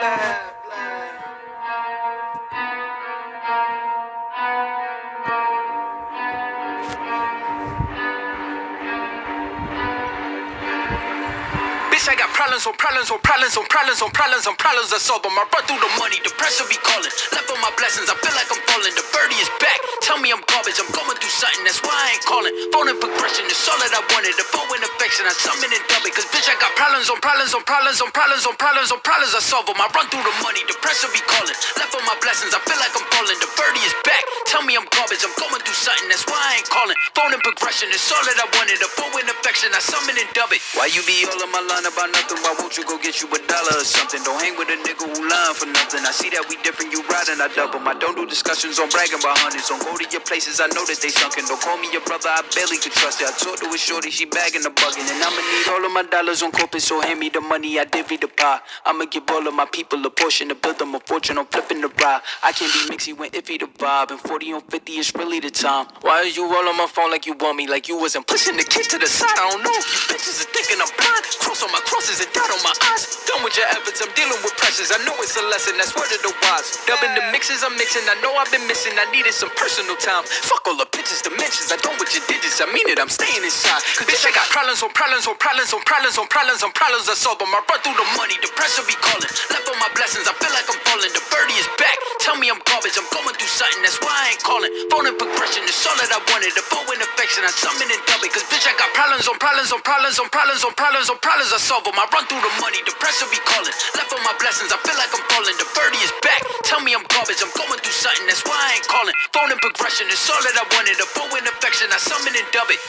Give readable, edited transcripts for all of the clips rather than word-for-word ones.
Bitch, I got problems on problems on problems on problems on problems on problems I solve them. I run through the money, the pressure be calling. Left on my blessings, I feel like I'm falling. The birdie is back, tell me I'm garbage. I'm going through something, that's why I ain't calling. Phone and progression is all that I wanted. The phone and affection, I summon and dub it. Cause bitch, I got problems on problems on problems on problems on problems on problems I solve them. I run through the money, the pressure be calling. Left on my blessings, I feel like I'm falling. The birdie is back, tell me I'm garbage. I'm going through something, that's why I ain't calling. Phone and progression is all that I wanted. The phone and affection, I summon and dub it. Why you be all on my line about nothing? Why won't you go get you $1 or something? Don't hang with a nigga who lying for nothing. I see that we different, you riding, I double. I don't do discussions on bragging about hundreds. Don't go to your places, I know that they sunken. Don't call me your brother, I barely could trust it. I talked to a shorty, she bagging the bugging. And I'ma need all of my dollars on corporate, so hand me the money, I divvy the pie. I'ma give all of my people a portion to build them a fortune. I'm flipping the ride. I can't be mixy when iffy the vibe. And 40 on 50 is really the time. Why is you all on my phone like you want me? Like you wasn't pushing the kid to the side. I don't know if you bitches are thinking I'm blind. Cross on my crosses and dot on my eyes. Done with your efforts, I'm dealing with pressures. I know it's a lesson, that's word of the wise. Dubbing the mixes I'm mixing, I know I've been missing. I needed some personal time. Fuck all the pictures, dimensions. I don't with your digits, I mean it, I'm staying inside. Cause bitch, I got problems on problems on problems on problems on problems on problems I solve them. I run through the money, the pressure be calling. Left on my blessings, I feel like I'm falling. The birdie is back, tell me I'm garbage. I'm going through something, that's why I ain't calling. Phone and progression is all that I wanted. The phone and affection, I summon and dub it. Cause bitch, I got problems on problems on problems on problems on problems on problems I solve them. I run through the money, the pressure be calling. Left on my blessings, I feel like I'm falling. The birdie is back, tell me I'm garbage. I'm going through something, that's why I ain't calling. Phone and progression is all that I wanted. The phone and affection, I summon and dub it.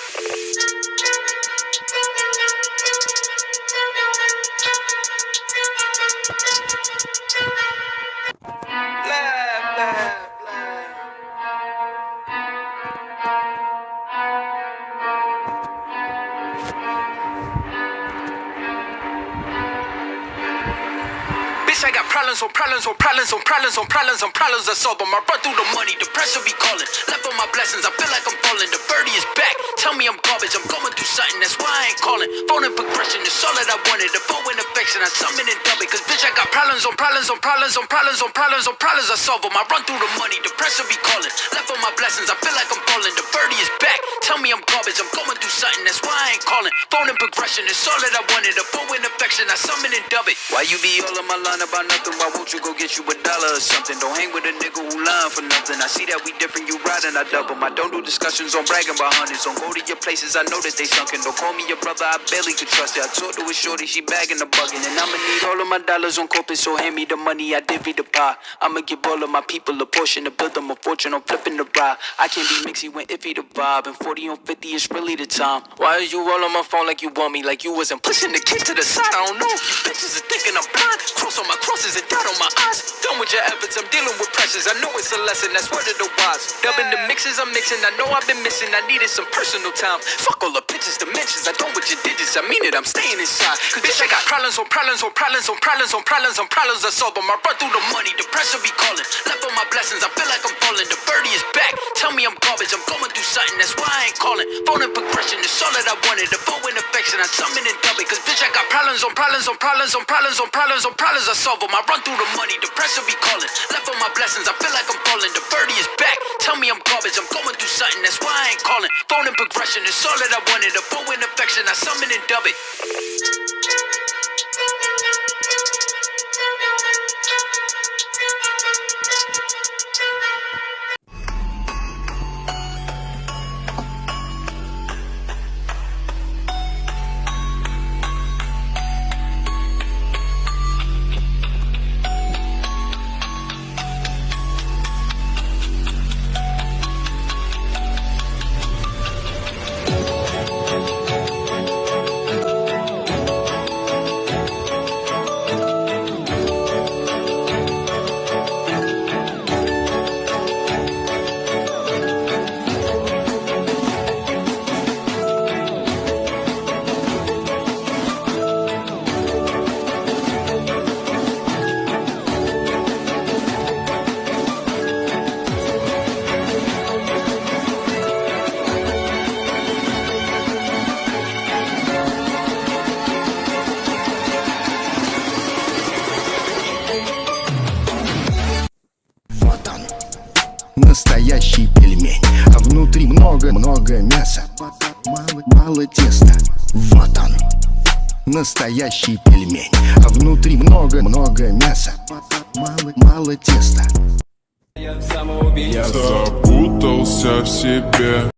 I got problems on problems on problems on problems on problems on problems I solve them. I run through the money, the pressure be calling. Left on my blessings, I feel like I'm falling. The birdie is back, tell me I'm garbage. I'm going through something, that's why I ain't calling. Phone and progression is all that I wanted. The phone and affection, I summon and dub it. Cause bitch, I got problems on problems on problems on problems on problems on problems I solve them. I run through the money, the pressure be calling. Left on my blessings, I feel like I'm falling. The birdie is back, tell me I'm garbage. I'm going through something, that's why I ain't calling. Phone and progression is all that I wanted. The phone and affection, I summon and dub it. Why you be all on my line about nothing? Why won't you go get you $1 or something? Don't hang with a nigga who lying for nothing. I see that we different, you riding, I double. I don't do discussions on bragging about hundreds. Don't go to your places, I know that they sunken. Don't call me your brother, I barely could trust it. I talked to a shorty, she bagging the bugging. And I'ma need all of my dollars on corporate, so hand me the money, I divvy the pie. I'ma give all of my people a portion to build them a fortune. I'm flipping the ride. I can't be mixy when iffy the vibe. And 40 on 50 is really the time. Why is you all on my phone like you want me? Like you wasn't pushing the kid to the side. I don't know if you bitches are thinking I'm blind. Cross on my crosses and dot on my eyes. Done with your efforts, I'm dealing with pressures. I know it's a lesson, that's word of the wise. Dubbing the mixes I'm mixing, I know I've been missing. I needed some personal time. Fuck all the pictures, dimensions. I don't with your digits, I mean it, I'm staying inside. Cause bitch, I got problems on problems on problems on problems on problems on problems I solve them. I run through the money, the pressure be calling. Left on my blessings, I feel like I'm falling. The birdie is back, tell me I'm garbage. I'm going through something, that's why I ain't calling. Phone and progression is all that I wanted. The phone and affection, I summon and dub it. Cause bitch, I got problems on problems on problems on problems on problems on problems I solve them. I run through the money, the pressure be calling. Left on my blessings, I feel like I'm falling. The birdie is back, tell me I'm garbage. I'm going through something, that's why I ain't calling. Phone and progression is all that I wanted. The phone and affection, I summon and dub it. Настоящий пельмень, а внутри много-много мяса. Мало теста, вот он. Настоящий пельмень, а внутри много-много мяса. Мало теста. Я запутался в себе.